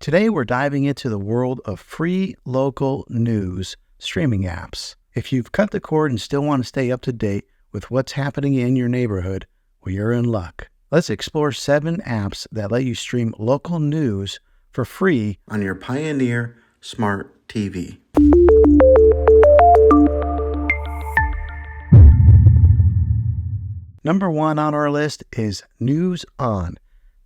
Today we're diving into the world of free local news streaming apps. If you've cut the cord and still want to stay up to date with what's happening in your neighborhood, well, you're in luck. Let's explore 7 apps that let you stream local news for free on your Pioneer Smart TV. Number 1 on our list is News On.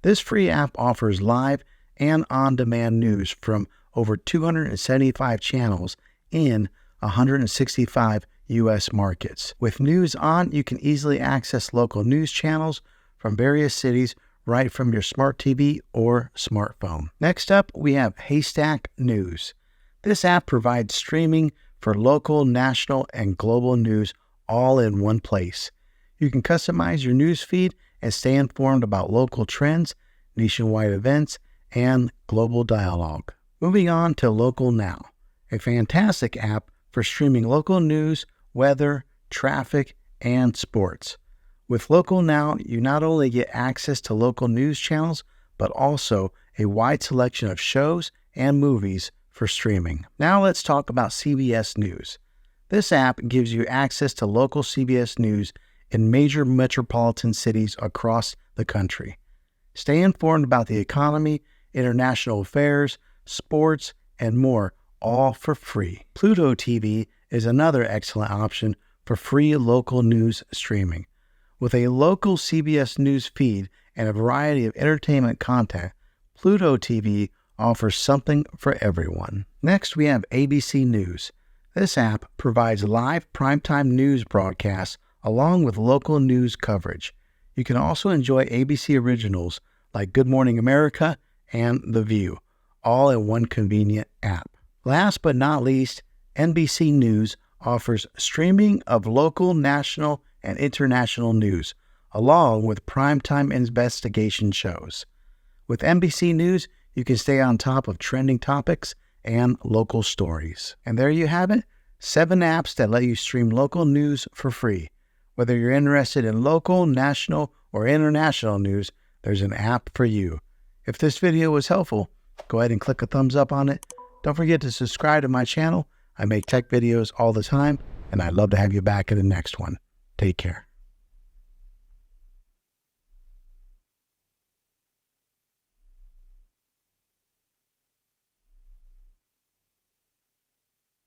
This free app offers live and on-demand news from over 275 channels in 165 U.S. markets. With News On, you can easily access local news channels from various cities right from your smart TV or smartphone. Next up, we have Haystack News. This app provides streaming for local, national, and global news all in one place. You can customize your news feed and stay informed about local trends, nationwide events, and global dialogue. Moving on to Local Now, a fantastic app for streaming local news, weather, traffic, and sports. With Local Now, you not only get access to local news channels, but also a wide selection of shows and movies for streaming. Now let's talk about CBS News. This app gives you access to local CBS News in major metropolitan cities across the country. Stay informed about the economy, international affairs, sports, and more, all for free. Pluto TV is another excellent option for free local news streaming. With a local CBS News feed and a variety of entertainment content, Pluto TV offers something for everyone. Next, we have ABC News. This app provides live primetime news broadcasts along with local news coverage. You can also enjoy ABC originals like Good Morning America and The View, all in one convenient app. Last but not least, NBC News offers streaming of local, national, and international news, along with primetime investigation shows. With NBC News, you can stay on top of trending topics and local stories. And there you have it, 7 apps that let you stream local news for free. Whether you're interested in local, national, or international news, there's an app for you. If this video was helpful, go ahead and click a thumbs up on it. Don't forget to subscribe to my channel. I make tech videos all the time, and I'd love to have you back in the next one. Take care.